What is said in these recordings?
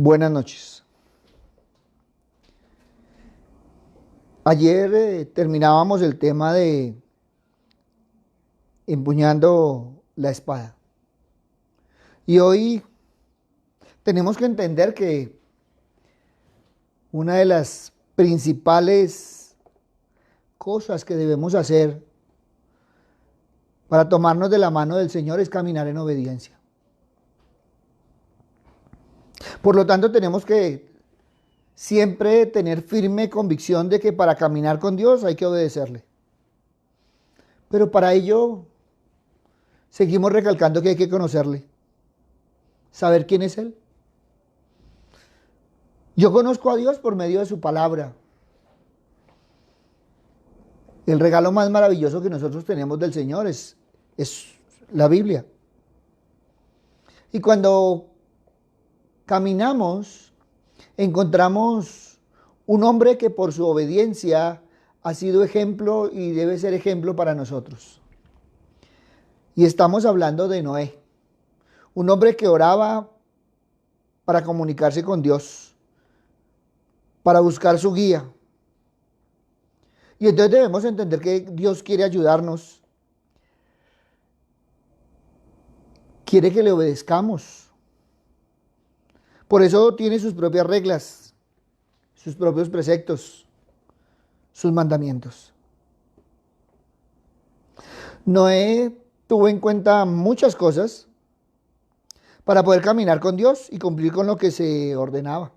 Buenas noches. Ayer terminábamos el tema de empuñando la espada. Y hoy tenemos que entender que una de las principales cosas que debemos hacer para tomarnos de la mano del Señor es caminar en obediencia. Por lo tanto, tenemos que siempre tener firme convicción de que para caminar con Dios hay que obedecerle. Pero para ello seguimos recalcando que hay que conocerle, saber quién es Él. Yo conozco a Dios por medio de su palabra. El regalo más maravilloso que nosotros tenemos del Señor es la Biblia. Y cuando caminamos, encontramos un hombre que por su obediencia ha sido ejemplo y debe ser ejemplo para nosotros. Y estamos hablando de Noé, un hombre que oraba para comunicarse con Dios, para buscar su guía. Y entonces debemos entender que Dios quiere ayudarnos, quiere que le obedezcamos. Por eso tiene sus propias reglas, sus propios preceptos, sus mandamientos. Noé tuvo en cuenta muchas cosas para poder caminar con Dios y cumplir con lo que se ordenaba.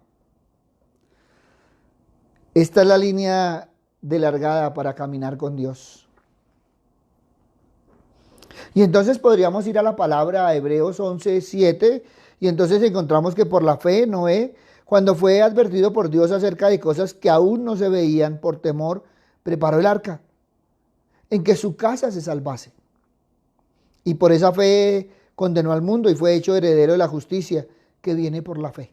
Esta es la línea de largada para caminar con Dios. Y entonces podríamos ir a la palabra Hebreos 11:7 y entonces encontramos que por la fe Noé, cuando fue advertido por Dios acerca de cosas que aún no se veían por temor, preparó el arca en que su casa se salvase. Y por esa fe condenó al mundo y fue hecho heredero de la justicia que viene por la fe.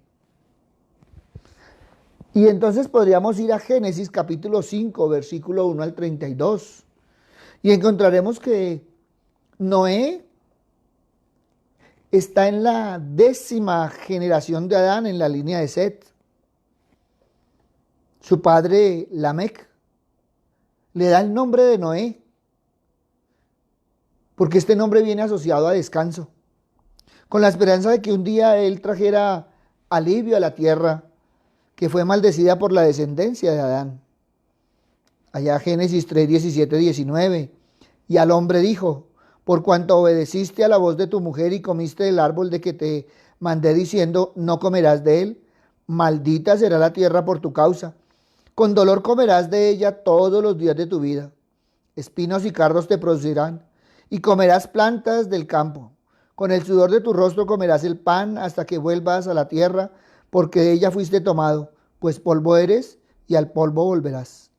Y entonces podríamos ir a Génesis capítulo 5, versículo 1 al 32. Y encontraremos que Noé está en la 10ª generación de Adán en la línea de Set. Su padre Lamec le da el nombre de Noé, porque este nombre viene asociado a descanso, con la esperanza de que un día él trajera alivio a la tierra, que fue maldecida por la descendencia de Adán. Allá Génesis 3, 17, 19. Y al hombre dijo: por cuanto obedeciste a la voz de tu mujer y comiste del árbol de que te mandé diciendo, no comerás de él, maldita será la tierra por tu causa. Con dolor comerás de ella todos los días de tu vida. Espinos y cardos te producirán, y comerás plantas del campo. Con el sudor de tu rostro comerás el pan hasta que vuelvas a la tierra, porque de ella fuiste tomado, pues polvo eres y al polvo volverás.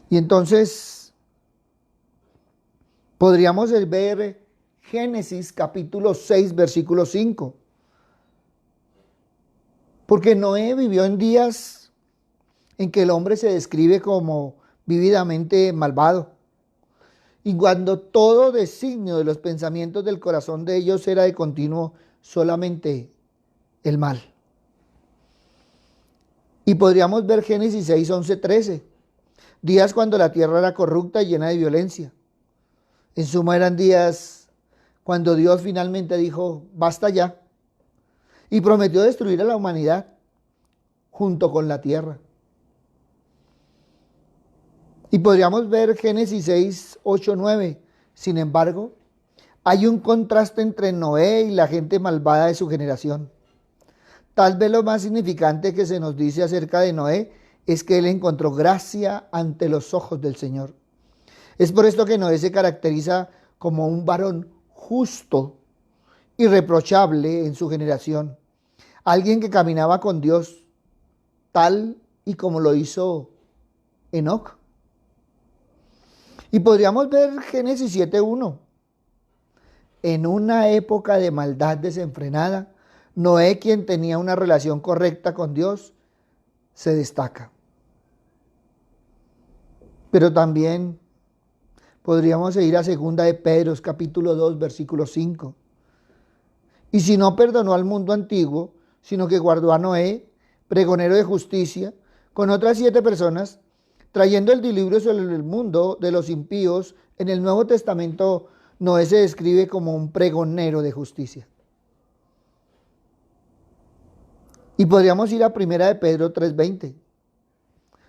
Y entonces podríamos ver Génesis capítulo 6, versículo 5. Porque Noé vivió en días en que el hombre se describe como vividamente malvado. Y cuando todo designio de los pensamientos del corazón de ellos era de continuo solamente el mal. Y podríamos ver Génesis 6, 11, 13. Días cuando la tierra era corrupta y llena de violencia. En suma eran días cuando Dios finalmente dijo, basta ya. Y prometió destruir a la humanidad junto con la tierra. Y podríamos ver Génesis 6, 8, 9. Sin embargo, hay un contraste entre Noé y la gente malvada de su generación. Tal vez lo más significante que se nos dice acerca de Noé es que él encontró gracia ante los ojos del Señor. Es por esto que Noé se caracteriza como un varón justo, irreprochable en su generación. Alguien que caminaba con Dios, tal y como lo hizo Enoc. Y podríamos ver Génesis 7:1. En una época de maldad desenfrenada, Noé, quien tenía una relación correcta con Dios, se destaca. Pero también podríamos ir a 2 de Pedro, capítulo 2, versículo 5. Y si no perdonó al mundo antiguo, sino que guardó a Noé, pregonero de justicia, con otras 7 personas, trayendo el diluvio sobre el mundo de los impíos, en el Nuevo Testamento Noé se describe como un pregonero de justicia. Y podríamos ir a 1 de Pedro 3:20.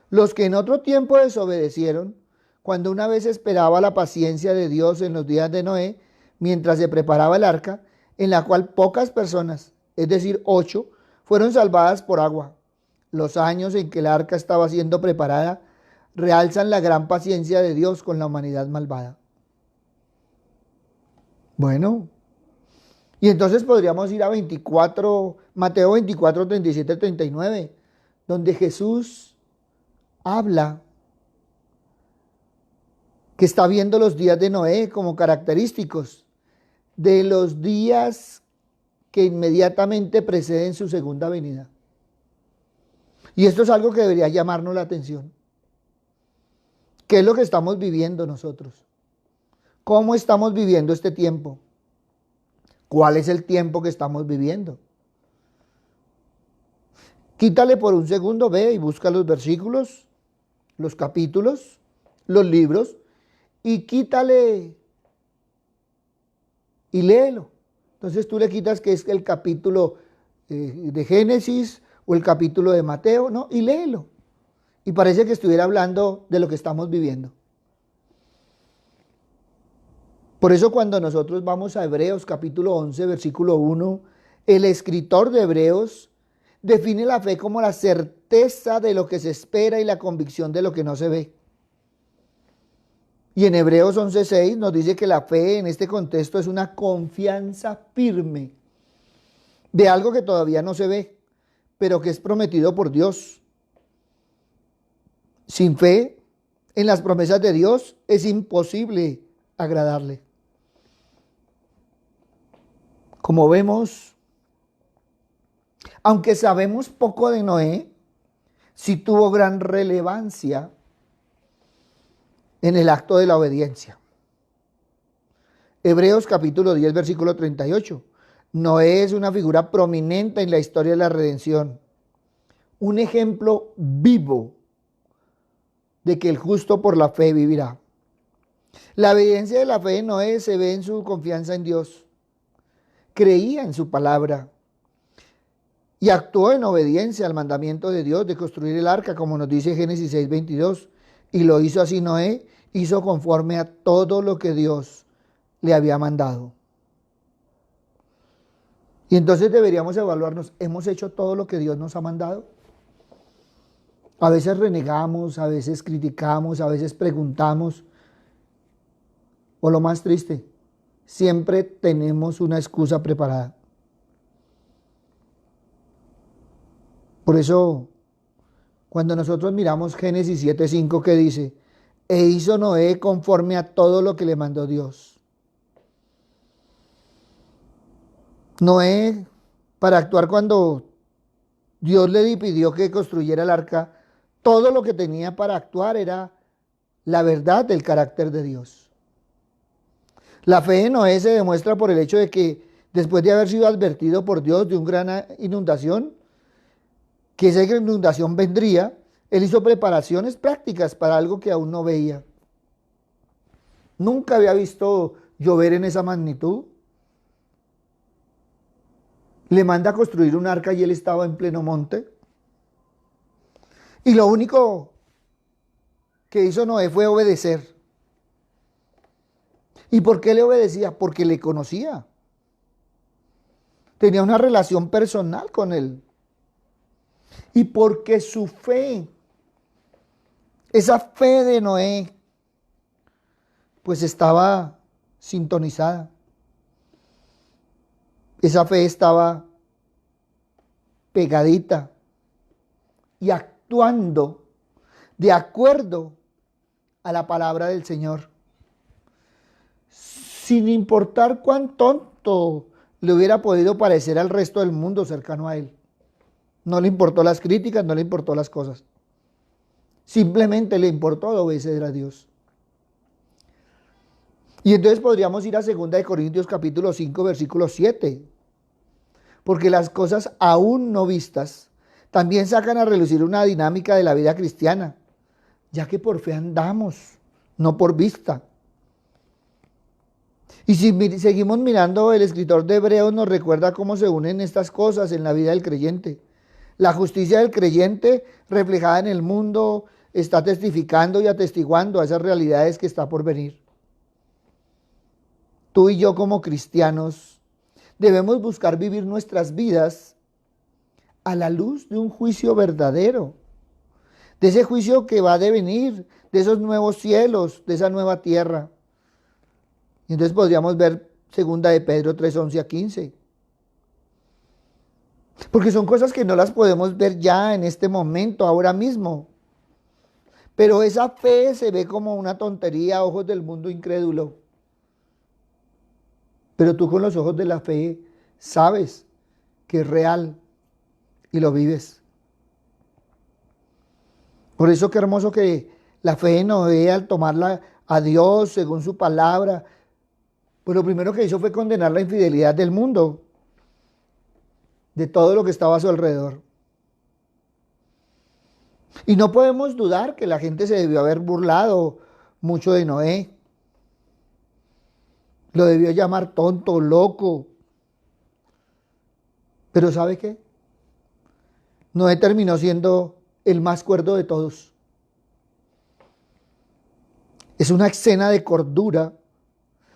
Los que en otro tiempo desobedecieron, cuando una vez esperaba la paciencia de Dios en los días de Noé, mientras se preparaba el arca, en la cual pocas personas, es decir, 8, fueron salvadas por agua. Los años en que el arca estaba siendo preparada realzan la gran paciencia de Dios con la humanidad malvada. Bueno, y entonces podríamos ir a Mateo 24, 37, 39, donde Jesús habla que está viendo los días de Noé como característicos de los días que inmediatamente preceden su segunda venida. Y esto es algo que debería llamarnos la atención. ¿Qué es lo que estamos viviendo nosotros? ¿Cómo estamos viviendo este tiempo? ¿Cuál es el tiempo que estamos viviendo? Quítale por un segundo, ve y busca los versículos, los capítulos, los libros, y quítale y léelo. Entonces tú le quitas que es el capítulo de Génesis o el capítulo de Mateo, ¿no? Y léelo. Y parece que estuviera hablando de lo que estamos viviendo. Por eso cuando nosotros vamos a Hebreos capítulo 11, versículo 1, el escritor de Hebreos define la fe como la certeza de lo que se espera y la convicción de lo que no se ve. Y en Hebreos 11:6 nos dice que la fe en este contexto es una confianza firme de algo que todavía no se ve, pero que es prometido por Dios. Sin fe en las promesas de Dios es imposible agradarle. Como vemos, aunque sabemos poco de Noé, sí tuvo gran relevancia en el acto de la obediencia. Hebreos capítulo 10, versículo 38. Noé es una figura prominente en la historia de la redención. Un ejemplo vivo de que el justo por la fe vivirá. La evidencia de la fe de Noé se ve en su confianza en Dios. Creía en su palabra y actuó en obediencia al mandamiento de Dios de construir el arca, como nos dice Génesis 6:22. Y lo hizo así Noé, hizo conforme a todo lo que Dios le había mandado. Y entonces deberíamos evaluarnos, ¿hemos hecho todo lo que Dios nos ha mandado? A veces renegamos, a veces criticamos, a veces preguntamos. O lo más triste, siempre tenemos una excusa preparada. Por eso, cuando nosotros miramos Génesis 7:5 que dice, e hizo Noé conforme a todo lo que le mandó Dios. Noé, para actuar cuando Dios le pidió que construyera el arca, todo lo que tenía para actuar era la verdad del carácter de Dios. La fe de Noé se demuestra por el hecho de que después de haber sido advertido por Dios de una gran inundación, que esa inundación vendría, él hizo preparaciones prácticas para algo que aún no veía. Nunca había visto llover en esa magnitud. Le manda a construir un arca y él estaba en pleno monte. Y lo único que hizo Noé fue obedecer. ¿Y por qué le obedecía? Porque le conocía. Tenía una relación personal con él. Y porque su fe, esa fe de Noé, pues estaba sintonizada. Esa fe estaba pegadita y actuando de acuerdo a la palabra del Señor. Sin importar cuán tonto le hubiera podido parecer al resto del mundo cercano a él. No le importó las críticas, no le importó las cosas. Simplemente le importó obedecer a Dios. Y entonces podríamos ir a 2 Corintios capítulo 5, versículo 7. porque las cosas aún no vistas también sacan a relucir una dinámica de la vida cristiana, ya que por fe andamos, no por vista. Y si seguimos mirando, el escritor de Hebreos nos recuerda cómo se unen estas cosas en la vida del creyente. La justicia del creyente reflejada en el mundo está testificando y atestiguando a esas realidades que está por venir. Tú y yo como cristianos debemos buscar vivir nuestras vidas a la luz de un juicio verdadero, de ese juicio que va a devenir, de esos nuevos cielos, de esa nueva tierra. Y entonces podríamos ver 2 de Pedro 3, 11 a 15. Porque son cosas que no las podemos ver ya en este momento, ahora mismo. Pero esa fe se ve como una tontería a ojos del mundo incrédulo. Pero tú con los ojos de la fe sabes que es real y lo vives. Por eso qué hermoso que la fe de Noé, al tomarla a Dios según su palabra, pues lo primero que hizo fue condenar la infidelidad del mundo, de todo lo que estaba a su alrededor. Y no podemos dudar que la gente se debió haber burlado mucho de Noé. Lo debió llamar tonto, loco. Pero ¿sabe qué? Noé terminó siendo el más cuerdo de todos. Es una escena de cordura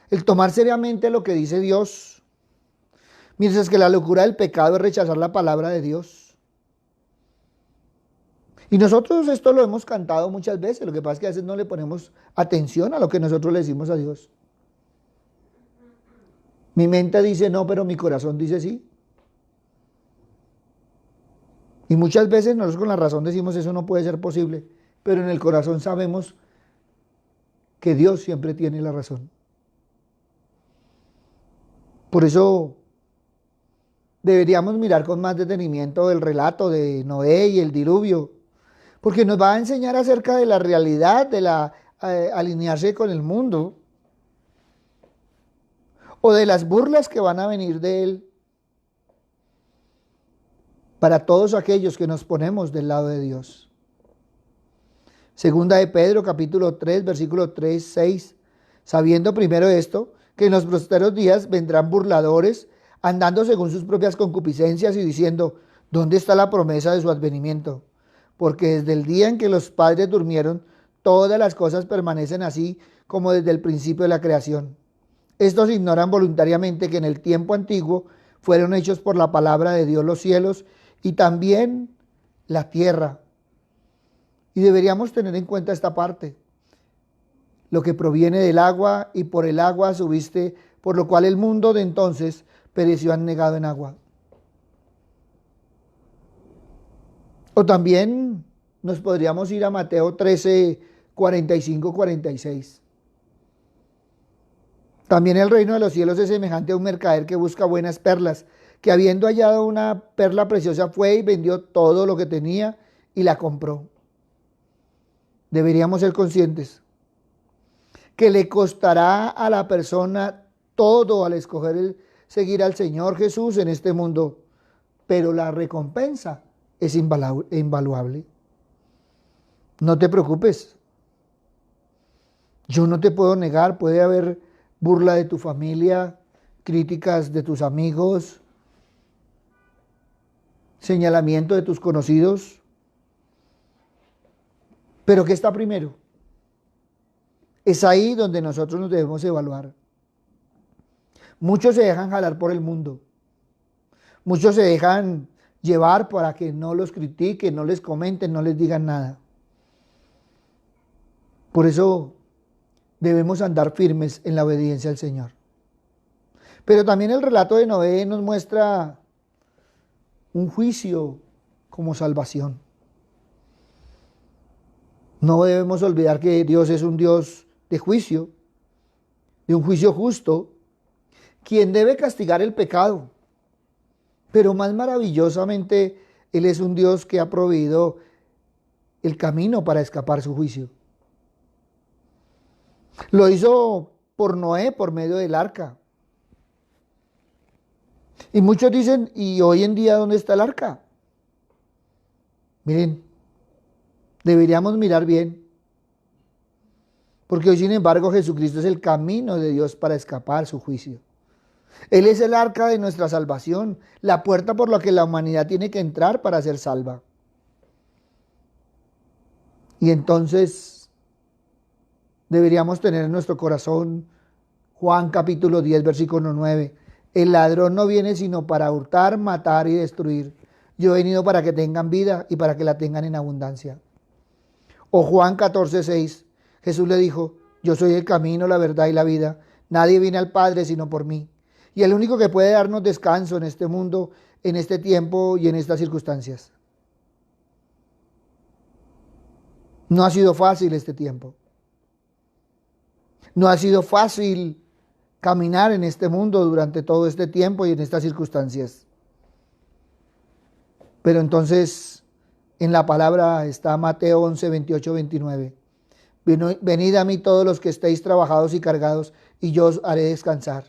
el tomar seriamente lo que dice Dios, mientras que la locura del pecado es rechazar la palabra de Dios. Y nosotros esto lo hemos cantado muchas veces, lo que pasa es que a veces no le ponemos atención a lo que nosotros le decimos a Dios. Mi mente dice no, pero mi corazón dice sí. Y muchas veces nosotros con la razón decimos eso no puede ser posible, pero en el corazón sabemos que Dios siempre tiene la razón. Por eso deberíamos mirar con más detenimiento el relato de Noé y el diluvio, porque nos va a enseñar acerca de la realidad de alinearse con el mundo, o de las burlas que van a venir de él, para todos aquellos que nos ponemos del lado de Dios. Segunda de Pedro, capítulo 3, versículo 3, 6. Sabiendo primero esto, que en los posteros días vendrán burladores, andando según sus propias concupiscencias y diciendo, ¿dónde está la promesa de su advenimiento? Porque desde el día en que los padres durmieron, todas las cosas permanecen así como desde el principio de la creación. Estos ignoran voluntariamente que en el tiempo antiguo fueron hechos por la palabra de Dios los cielos y también la tierra. Y deberíamos tener en cuenta esta parte. Lo que proviene del agua y por el agua subiste, por lo cual el mundo de entonces pereció anegado en agua. O también nos podríamos ir a Mateo 13, 45, 46. También el reino de los cielos es semejante a un mercader que busca buenas perlas, que habiendo hallado una perla preciosa fue y vendió todo lo que tenía y la compró. Deberíamos ser conscientes que le costará a la persona todo al escoger seguir al Señor Jesús en este mundo, pero la recompensa es invaluable. No te preocupes. Yo no te puedo negar, puede haber burla de tu familia, críticas de tus amigos, señalamiento de tus conocidos. Pero ¿qué está primero? Es ahí donde nosotros nos debemos evaluar. Muchos se dejan jalar por el mundo. Muchos se dejan llevar para que no los critiquen, no les comenten, no les digan nada. Por eso debemos andar firmes en la obediencia al Señor. Pero también el relato de Noé nos muestra un juicio como salvación. No debemos olvidar que Dios es un Dios de juicio, de un juicio justo, quien debe castigar el pecado. Pero más maravillosamente, Él es un Dios que ha proveído el camino para escapar su juicio. Lo hizo por Noé por medio del arca. Y muchos dicen, ¿y hoy en día dónde está el arca? Miren, deberíamos mirar bien, porque hoy sin embargo Jesucristo es el camino de Dios para escapar su juicio. Él es el arca de nuestra salvación, la puerta por la que la humanidad tiene que entrar para ser salva. Y entonces deberíamos tener en nuestro corazón Juan capítulo 10, versículo 9. El ladrón no viene sino para hurtar, matar y destruir. Yo he venido para que tengan vida y para que la tengan en abundancia. O Juan 14, 6. Jesús le dijo, yo soy el camino, la verdad y la vida. Nadie viene al Padre sino por mí. Y el único que puede darnos descanso en este mundo, en este tiempo y en estas circunstancias. No ha sido fácil este tiempo. No ha sido fácil caminar en este mundo durante todo este tiempo y en estas circunstancias. Pero entonces en la palabra está Mateo 11, 28, 29. Venid a mí todos los que estéis trabajados y cargados, y yo os haré descansar.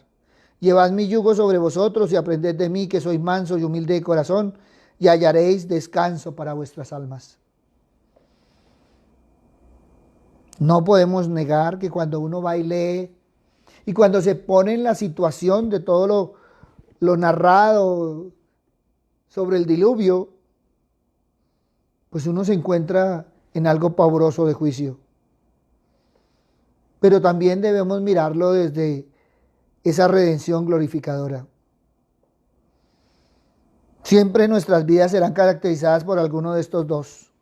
Llevad mi yugo sobre vosotros y aprended de mí, que soy manso y humilde de corazón, y hallaréis descanso para vuestras almas. No podemos negar que cuando uno va y lee, y cuando se pone en la situación de todo lo narrado sobre el diluvio, pues uno se encuentra en algo pavoroso de juicio. Pero también debemos mirarlo desde esa redención glorificadora. Siempre nuestras vidas serán caracterizadas por alguno de estos dos.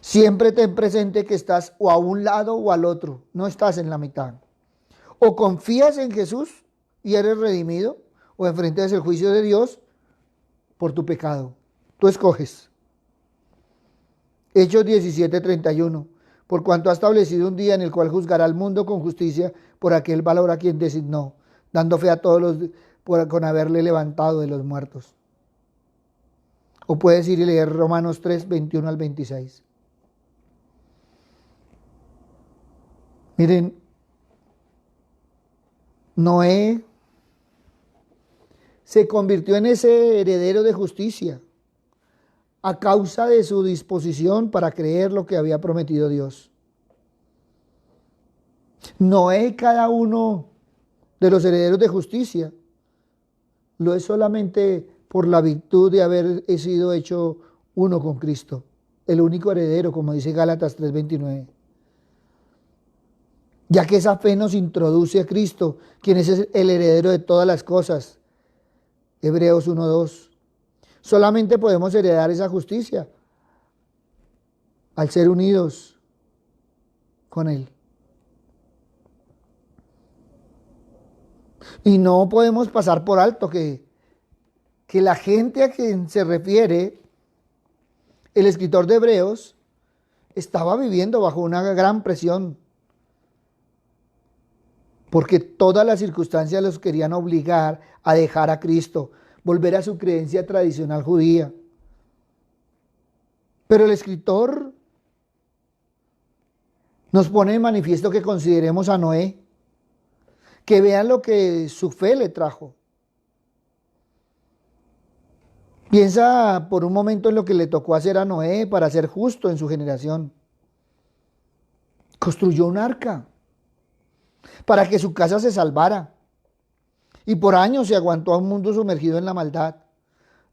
Siempre ten presente que estás o a un lado o al otro, no estás en la mitad. O confías en Jesús y eres redimido, o enfrentas el juicio de Dios por tu pecado. Tú escoges. Hechos 17:31. Por cuanto ha establecido un día en el cual juzgará al mundo con justicia por aquel valor a quien designó, dando fe a todos con haberle levantado de los muertos. O puedes ir y leer Romanos 3, 21 al 26. Miren, Noé se convirtió en ese heredero de justicia a causa de su disposición para creer lo que había prometido Dios. Noé, cada uno de los herederos de justicia, lo es solamente por la virtud de haber sido hecho uno con Cristo, el único heredero, como dice Gálatas 3:29. Ya que esa fe nos introduce a Cristo, quien es el heredero de todas las cosas. Hebreos 1:2. Solamente podemos heredar esa justicia al ser unidos con Él. Y no podemos pasar por alto que la gente a quien se refiere el escritor de Hebreos estaba viviendo bajo una gran presión, porque todas las circunstancias los querían obligar a dejar a Cristo, volver a su creencia tradicional judía. Pero el escritor nos pone de manifiesto que consideremos a Noé, que vean lo que su fe le trajo. Piensa por un momento en lo que le tocó hacer a Noé para ser justo en su generación. Construyó un arca para que su casa se salvara. Y por años se aguantó a un mundo sumergido en la maldad,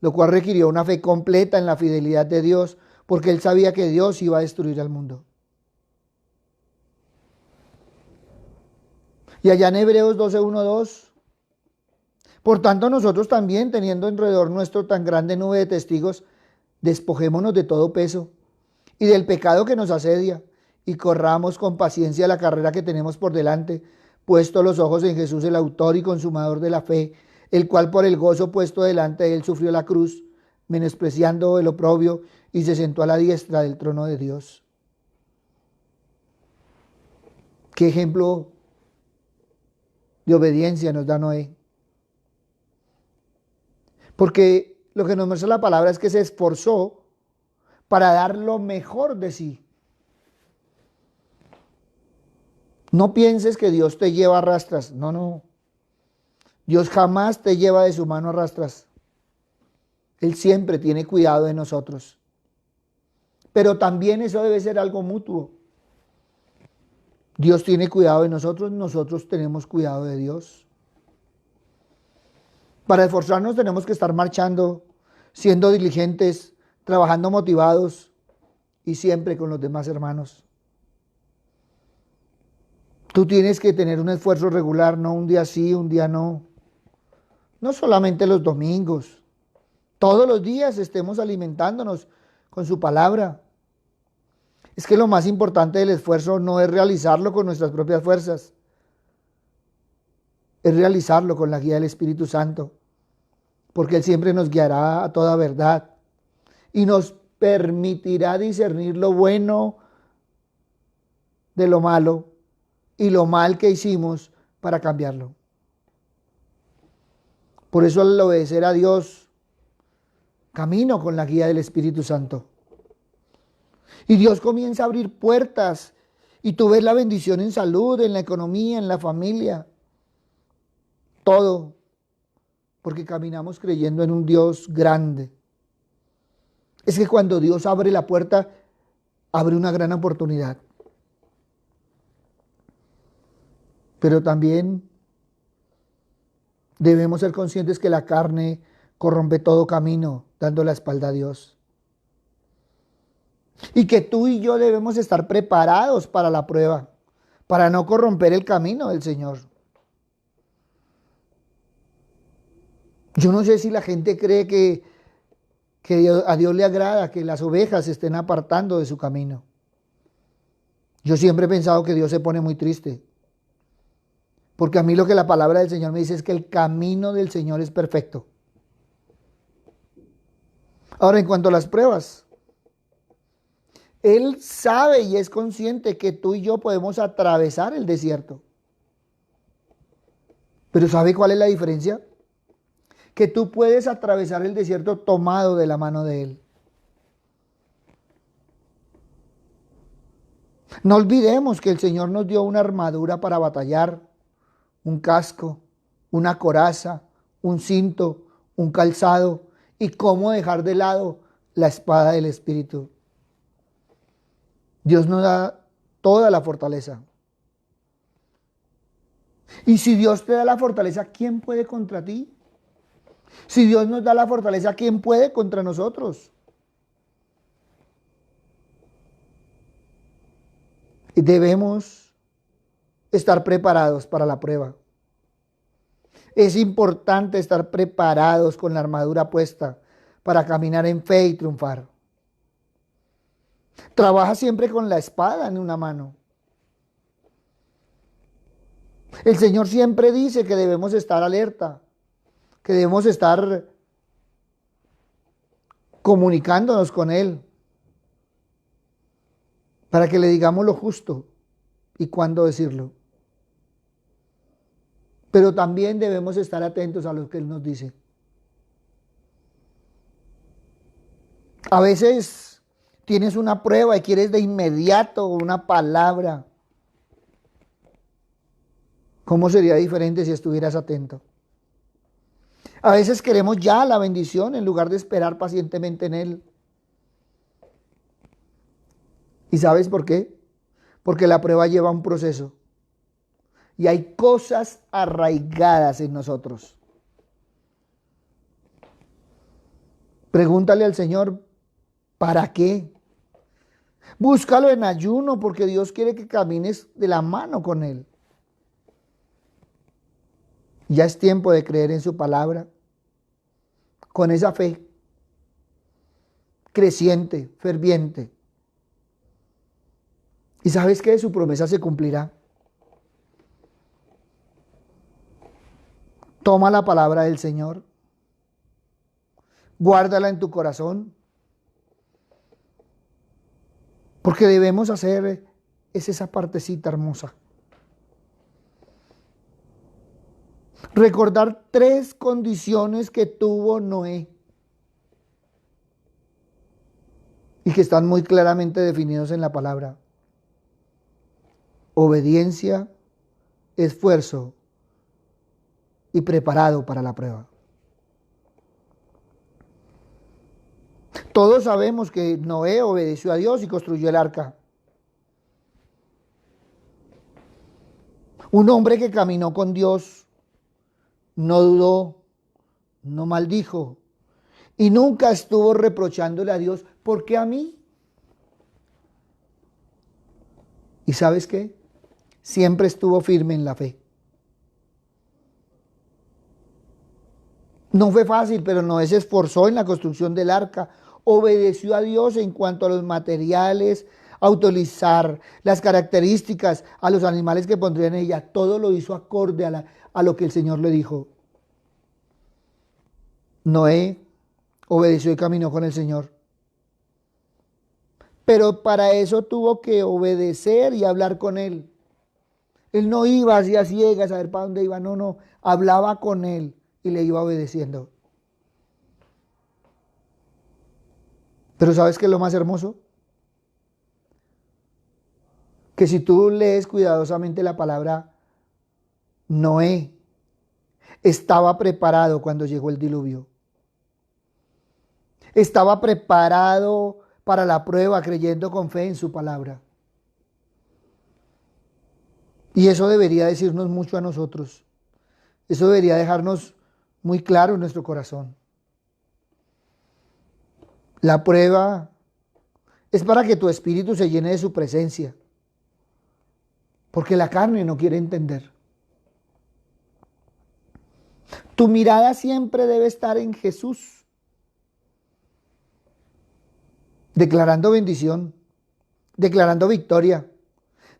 lo cual requirió una fe completa en la fidelidad de Dios, porque él sabía que Dios iba a destruir al mundo. Y allá en Hebreos 12:1-2, por tanto nosotros también, teniendo alrededor nuestro tan grande nube de testigos, despojémonos de todo peso y del pecado que nos asedia, y corramos con paciencia la carrera que tenemos por delante, puesto los ojos en Jesús, el autor y consumador de la fe, el cual por el gozo puesto delante de él sufrió la cruz, menospreciando el oprobio, y se sentó a la diestra del trono de Dios. ¿Qué ejemplo de obediencia nos da Noé? Porque lo que nos muestra la palabra es que se esforzó para dar lo mejor de sí. No pienses que Dios te lleva a rastras. No, no. Dios jamás te lleva de su mano a rastras. Él siempre tiene cuidado de nosotros. Pero también eso debe ser algo mutuo. Dios tiene cuidado de nosotros, nosotros tenemos cuidado de Dios. Para esforzarnos tenemos que estar marchando, siendo diligentes, trabajando motivados y siempre con los demás hermanos. Tú tienes que tener un esfuerzo regular, no un día sí, un día no. No solamente los domingos. Todos los días estemos alimentándonos con su palabra. Es que lo más importante del esfuerzo no es realizarlo con nuestras propias fuerzas. Es realizarlo con la guía del Espíritu Santo. Porque Él siempre nos guiará a toda verdad. Y nos permitirá discernir lo bueno de lo malo y lo mal que hicimos para cambiarlo. Por eso al obedecer a Dios, camino con la guía del Espíritu Santo. Y Dios comienza a abrir puertas y tú ves la bendición en salud, en la economía, en la familia. Todo porque caminamos creyendo en un Dios grande. Es que cuando Dios abre la puerta, abre una gran oportunidad. Pero también debemos ser conscientes que la carne corrompe todo camino, dando la espalda a Dios. Y que tú y yo debemos estar preparados para la prueba, para no corromper el camino del Señor. Yo no sé si la gente cree que a Dios le agrada que las ovejas se estén apartando de su camino. Yo siempre he pensado que Dios se pone muy triste. Porque a mí lo que la palabra del Señor me dice es que el camino del Señor es perfecto. Ahora, en cuanto a las pruebas, Él sabe y es consciente que tú y yo podemos atravesar el desierto. Pero ¿sabe cuál es la diferencia? Que tú puedes atravesar el desierto tomado de la mano de Él. No olvidemos que el Señor nos dio una armadura para batallar, un casco, una coraza, un cinto, un calzado y cómo dejar de lado la espada del Espíritu. Dios nos da toda la fortaleza. Y si Dios te da la fortaleza, ¿quién puede contra ti? Si Dios nos da la fortaleza, ¿quién puede contra nosotros? Y debemos estar preparados para la prueba. Es importante estar preparados con la armadura puesta para caminar en fe y triunfar. Trabaja siempre con la espada en una mano. El Señor siempre dice que debemos estar alerta, que debemos estar comunicándonos con Él para que le digamos lo justo y cuándo decirlo. Pero también debemos estar atentos a lo que Él nos dice. A veces tienes una prueba y quieres de inmediato una palabra. ¿Cómo sería diferente si estuvieras atento? A veces queremos ya la bendición en lugar de esperar pacientemente en Él. ¿Y sabes por qué? Porque la prueba lleva un proceso. Y hay cosas arraigadas en nosotros. Pregúntale al Señor, ¿para qué? Búscalo en ayuno porque Dios quiere que camines de la mano con Él. Ya es tiempo de creer en su palabra, con esa fe creciente, ferviente. ¿Y sabes qué? Su promesa se cumplirá. Toma la palabra del Señor, guárdala en tu corazón, porque debemos hacer esa partecita hermosa. Recordar 3 condiciones que tuvo Noé y que están muy claramente definidos en la palabra: obediencia, esfuerzo y preparado para la prueba. Todos sabemos que Noé obedeció a Dios y construyó el arca. Un hombre que caminó con Dios, no dudó, no maldijo y nunca estuvo reprochándole a Dios, ¿por qué a mí? ¿Y sabes qué? Siempre estuvo firme en la fe. No fue fácil, pero Noé se esforzó en la construcción del arca, obedeció a Dios en cuanto a los materiales, a utilizar las características, a los animales que pondría en ella. Todo lo hizo acorde a lo que el Señor le dijo. Noé obedeció y caminó con el Señor. Pero para eso tuvo que obedecer y hablar con Él. Él no iba así a ciegas a ver para dónde iba, no, hablaba con Él y le iba obedeciendo. Pero ¿sabes qué es lo más hermoso? Que si tú lees cuidadosamente la palabra, Noé estaba preparado cuando llegó el diluvio. Estaba preparado para la prueba, creyendo con fe en su palabra. Y eso debería decirnos mucho a nosotros. Eso debería dejarnos muy claro en nuestro corazón. La prueba es para que tu espíritu se llene de su presencia. Porque la carne no quiere entender. Tu mirada siempre debe estar en Jesús, declarando bendición, declarando victoria,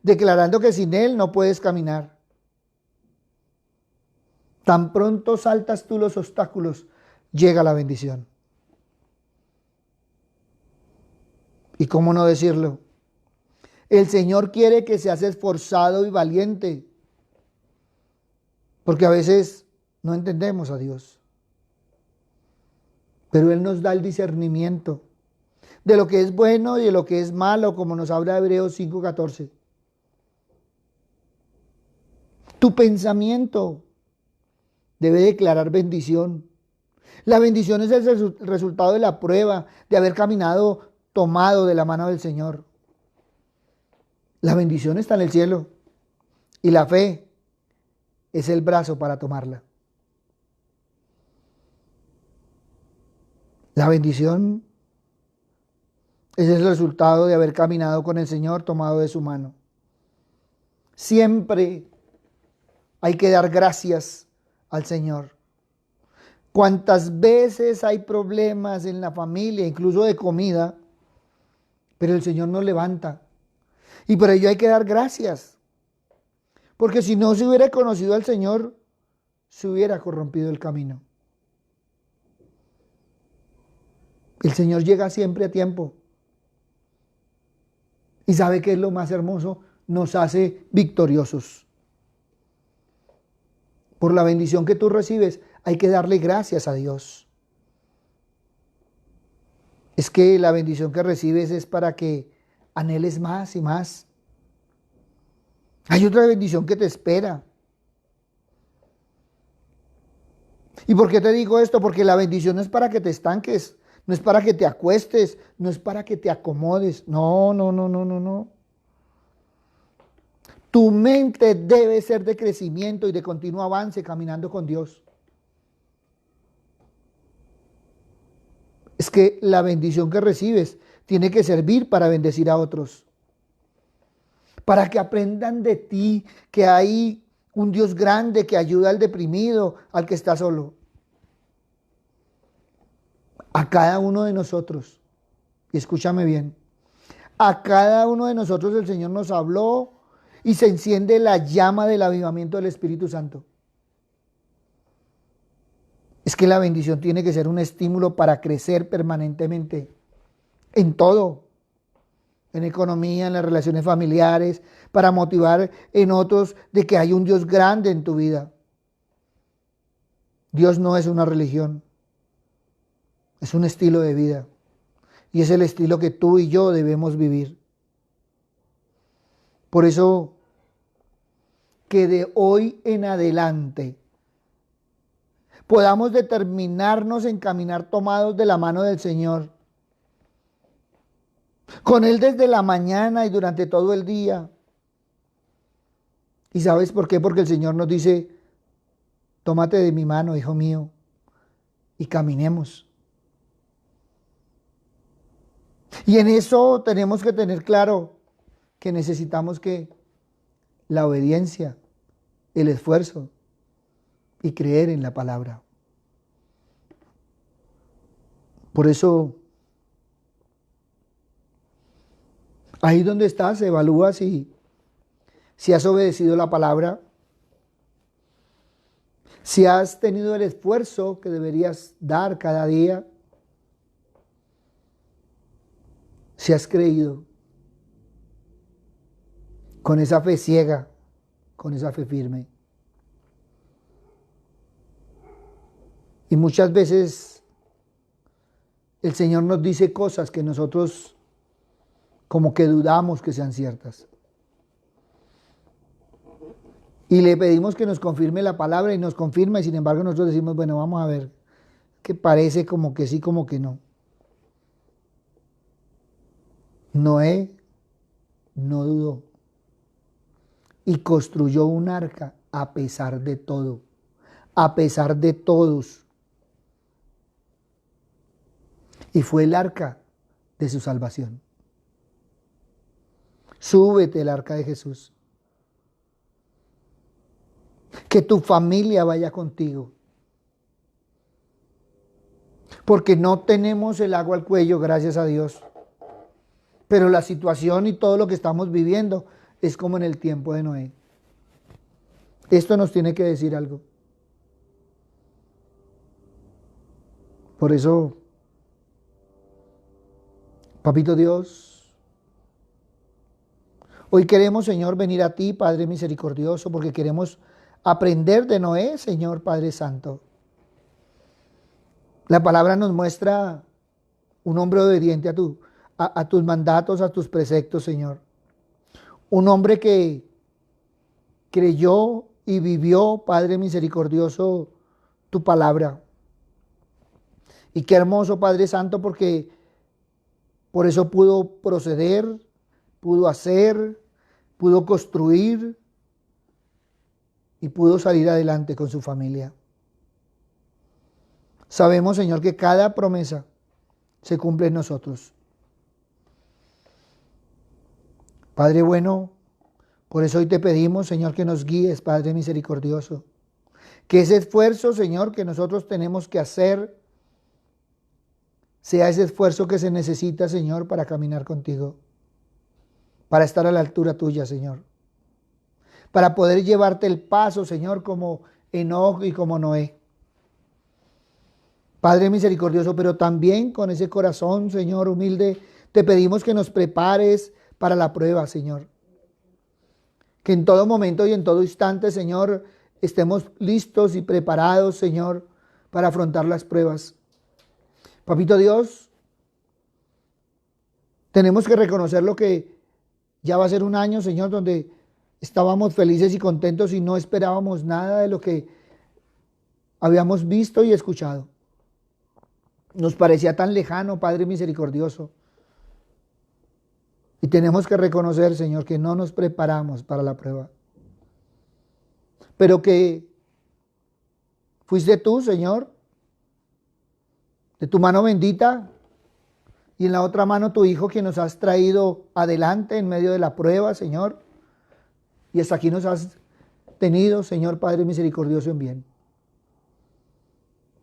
declarando que sin Él no puedes caminar. Tan pronto saltas tú los obstáculos, llega la bendición. ¿Y cómo no decirlo? El Señor quiere que seas esforzado y valiente, porque a veces no entendemos a Dios. Pero Él nos da el discernimiento de lo que es bueno y de lo que es malo, como nos habla Hebreos 5:14. Tu pensamiento debe declarar bendición. La bendición es el resultado de la prueba, de haber caminado tomado de la mano del Señor. La bendición está en el cielo y la fe es el brazo para tomarla. La bendición es el resultado de haber caminado con el Señor tomado de su mano. Siempre hay que dar gracias al Señor. Cuántas veces hay problemas en la familia, incluso de comida, pero el Señor nos levanta. Y por ello hay que dar gracias. Porque si no se hubiera conocido al Señor, se hubiera corrompido el camino. El Señor llega siempre a tiempo. ¿Y sabe qué es lo más hermoso? Nos hace victoriosos. Por la bendición que tú recibes, hay que darle gracias a Dios. Es que la bendición que recibes es para que anheles más y más. Hay otra bendición que te espera. ¿Y por qué te digo esto? Porque la bendición no es para que te estanques, no es para que te acuestes, no es para que te acomodes. No. Tu mente debe ser de crecimiento y de continuo avance caminando con Dios. Es que la bendición que recibes tiene que servir para bendecir a otros. Para que aprendan de ti que hay un Dios grande que ayuda al deprimido, al que está solo. A cada uno de nosotros, y escúchame bien, a cada uno de nosotros el Señor nos habló y se enciende la llama del avivamiento del Espíritu Santo. Es que la bendición tiene que ser un estímulo para crecer permanentemente en todo, en economía, en las relaciones familiares, para motivar en otros de que hay un Dios grande en tu vida. Dios no es una religión, es un estilo de vida y es el estilo que tú y yo debemos vivir. Por eso, que de hoy en adelante podamos determinarnos en caminar tomados de la mano del Señor, con Él desde la mañana y durante todo el día. ¿Y sabes por qué? Porque el Señor nos dice, tómate de mi mano, hijo mío, y caminemos. Y en eso tenemos que tener claro que necesitamos que la obediencia, el esfuerzo y creer en la palabra. Por eso, ahí donde estás, evalúa si has obedecido la palabra, si has tenido el esfuerzo que deberías dar cada día, si has creído con esa fe ciega, con esa fe firme. Y muchas veces el Señor nos dice cosas que nosotros como que dudamos que sean ciertas. Y le pedimos que nos confirme la palabra y nos confirma, y sin embargo nosotros decimos, bueno, vamos a ver, que parece como que sí, como que no. Noé no dudó y construyó un arca a pesar de todo, a pesar de todos. Y fue el arca de su salvación. Súbete al arca de Jesús. Que tu familia vaya contigo. Porque no tenemos el agua al cuello, gracias a Dios. Pero la situación y todo lo que estamos viviendo es como en el tiempo de Noé. Esto nos tiene que decir algo. Por eso, Papito Dios, hoy queremos, Señor, venir a ti, Padre misericordioso, porque queremos aprender de Noé, Señor Padre Santo. La palabra nos muestra un hombre obediente a tus mandatos, a tus preceptos, Señor. Un hombre que creyó y vivió, Padre misericordioso, tu palabra. Y qué hermoso, Padre Santo, porque por eso pudo proceder, pudo hacer, pudo construir y pudo salir adelante con su familia. Sabemos, Señor, que cada promesa se cumple en nosotros. Padre bueno, por eso hoy te pedimos, Señor, que nos guíes, Padre misericordioso. Que ese esfuerzo, Señor, que nosotros tenemos que hacer, sea ese esfuerzo que se necesita, Señor, para caminar contigo. Para estar a la altura tuya, Señor. Para poder llevarte el paso, Señor, como Enoc y como Noé. Padre misericordioso, pero también con ese corazón, Señor, humilde, te pedimos que nos prepares para la prueba, Señor. Que en todo momento y en todo instante, Señor, estemos listos y preparados, Señor, para afrontar las pruebas. Papito Dios, tenemos que reconocer lo que ya va a ser un año, Señor, donde estábamos felices y contentos y no esperábamos nada de lo que habíamos visto y escuchado. Nos parecía tan lejano, Padre misericordioso. Y tenemos que reconocer, Señor, que no nos preparamos para la prueba. Pero que fuiste tú, Señor, de tu mano bendita, y en la otra mano tu Hijo, que nos has traído adelante en medio de la prueba, Señor. Y hasta aquí nos has tenido, Señor Padre misericordioso, en bien.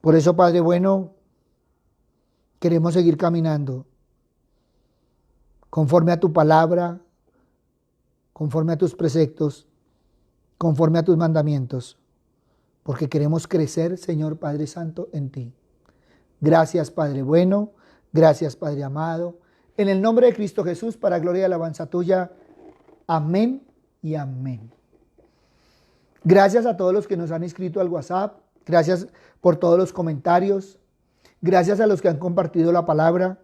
Por eso, Padre bueno, queremos seguir caminando conforme a tu palabra, conforme a tus preceptos, conforme a tus mandamientos, porque queremos crecer, Señor Padre Santo, en ti. Gracias, Padre bueno, gracias, Padre amado. En el nombre de Cristo Jesús, para gloria y alabanza tuya. Amén y amén. Gracias a todos los que nos han escrito al WhatsApp. Gracias por todos los comentarios. Gracias a los que han compartido la palabra.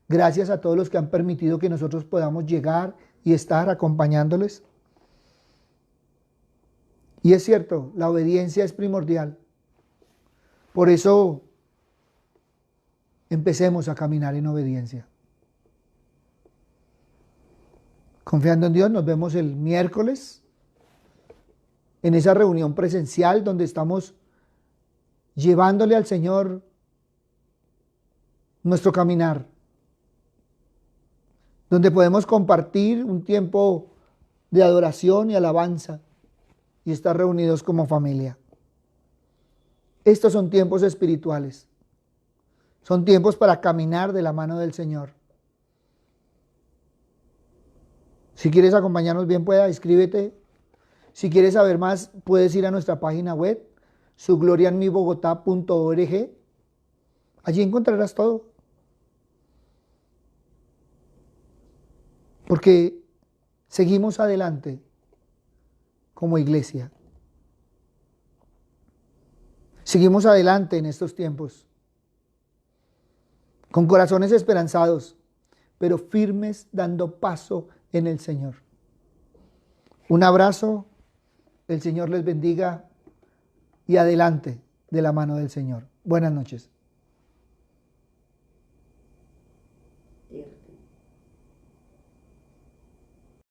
Gracias a todos los que han permitido que nosotros podamos llegar y estar acompañándoles. Y es cierto, la obediencia es primordial. Por eso, empecemos a caminar en obediencia. Confiando en Dios, nos vemos el miércoles en esa reunión presencial donde estamos llevándole al Señor nuestro caminar, donde podemos compartir un tiempo de adoración y alabanza y estar reunidos como familia. Estos son tiempos espirituales, son tiempos para caminar de la mano del Señor. Si quieres acompañarnos, bien pueda, inscríbete. Si quieres saber más, puedes ir a nuestra página web, sugloriaenmibogotá.org. Allí encontrarás todo. Porque seguimos adelante como iglesia. Seguimos adelante en estos tiempos, con corazones esperanzados, pero firmes dando paso en el Señor. Un abrazo, el Señor les bendiga y adelante de la mano del Señor. Buenas noches.